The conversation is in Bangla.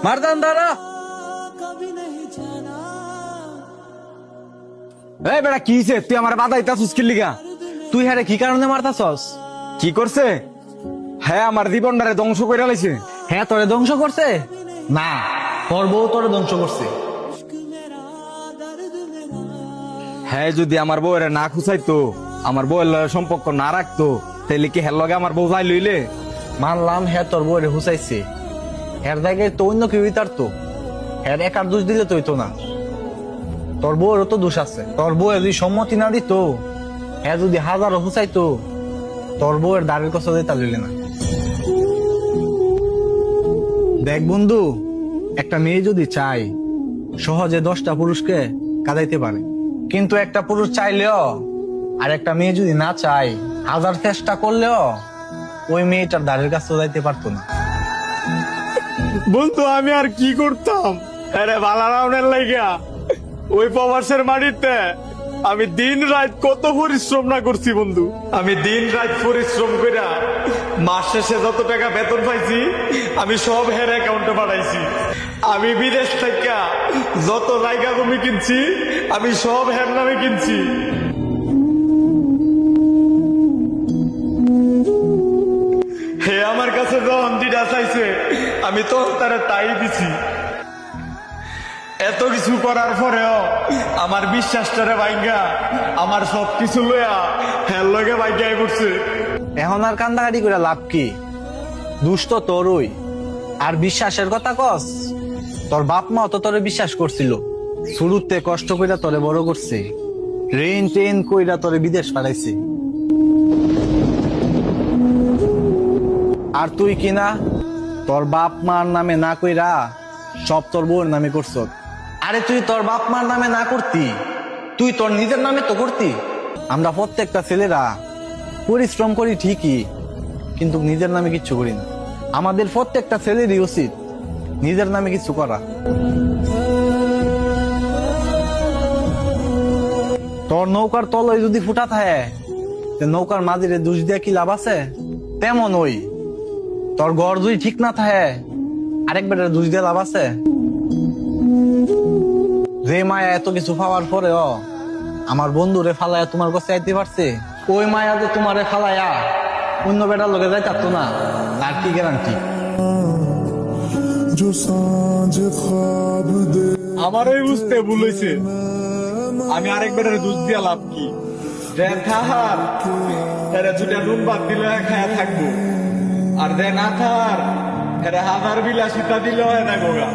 মারদান দাঁড়া। এই বেটা কি হইছে? তুই আমার বাধা দিতাছিস কি লিগা? তুই হ্যাঁ কি কারণে মারতাছস? কি করছে? হ্যাঁ আমার জীবনটারে ধ্বংস করে লাইছে। হ্যাঁ তোরে ধ্বংস করছে? না, তোর বউ তোরে ধ্বংস করছে। হ্যাঁ যদি আমার বউয়ের না খুঁচাইতো, আমার বউয়ের লগে সম্পর্ক না রাখতো, তাহলে কি হ্যার লগে আমার বউ যাই লইলে? মানলাম হ্যাঁ তোর বউরে হুসাইছে, এর জায়গায় তো অন্য কেউ তারতো। হ্যাঁ একার দোষ দিলে তো হইতো না, তোর বউয়েরও তো দোষ আছে। তোর বউয়ের যদি সম্মতি না দিত, হ্যাঁ যদি হাজারও হুসাইতো, তোর বউয়ের দাঁড়ের কথা দিতে লইলে না। দেখ বন্ধু, একটা মেয়ে যদি চাই সহজে 10টা পুরুষকে কাঁদাইতে পারে, কিন্তু একটা পুরুষ চাইলেও আর একটা মেয়ে যদি না চাই, হাজার চেষ্টা করলেও ওই মেয়েটার দাঁড়ের কাছে যাইতে পারতো না। বন্ধু আমি আর কি করতাম? আরে বালা রাউনের লাইগা ওই প্রবাসের মাটিতে আমি দিন রাত কত পরিশ্রম না করছি বন্ধু। আমি দিন রাত পরিশ্রম কইরা মাস শেষে যত টাকা বেতন পাইছি আমি সব হের অ্যাকাউন্টে পাঠাইছি। আমি বিদেশ থেকে যত জায়গা জমি কিনছি আমি সব হের নামে কিনছি। হে আমার কাছে যখন দিদা চাইছে আমি তো তারা তাই দিছি। এত কিছু করার পরেও আমার বিশ্বাসটারে ভাইঙ্গা আমার সবকিছু লইয়া হের লগে ভাইঙ্গাই পড়ছে। এখন আর কান্দাকাটি করে লাভ কি? দুষ্ট তোরই। আর বিশ্বাসের কথা কস, তোর বাপ মা তো তোরে বিশ্বাস করছিল, শুরুতে কষ্ট কইরা তোরে বড় করছে, রেন টেন কইরা তোরে বিদেশ পাঠাইছে। আর তুই কিনা তোর বাপ মার নামে না কইরা সব তোর বউর নামে করছ। আরে তুই তোর বাপ মার নামে না করতি, তুই তোর নিজের নামে তো করতি। আমরা প্রত্যেকটা ছেলেরা পরিশ্রম করি ঠিকই, কিন্তু নিজের নামে কিচ্ছু করি না। আমাদের প্রত্যেকটা ছেলেরই উচিত নিজের নামে কিছু করা। তোর নৌকার তলায় যদি ফুটা থাকে, নৌকার মাঝিরে দোষ দিয়ে কি লাভ আছে? তেমন ওই তোর ঘর যদি ঠিক না থাকে, আরেকবার দোষ দিয়ে লাভ আছে? যে মায়া এত কিছু পাওয়ার পরেও আমার বন্ধুরে ফালাইয়া তোমার কাছে আইতে পারছে, ওই মায়া যে তোমারে ফালাইয়া অন্য বেটার লোকে যাই থাকতো না, তার কি গ্যারান্টি? আমারই বুঝতে ভুল হয়েছে। আমি আরেকবারের দুধ দিয়া লাভ কি? যে থাহার এরা দুটা নুন বাদ দিলে খায়া থাকবো, আর যে না থার এরা হাজার বিলাসিতা দিলেও না গোগা।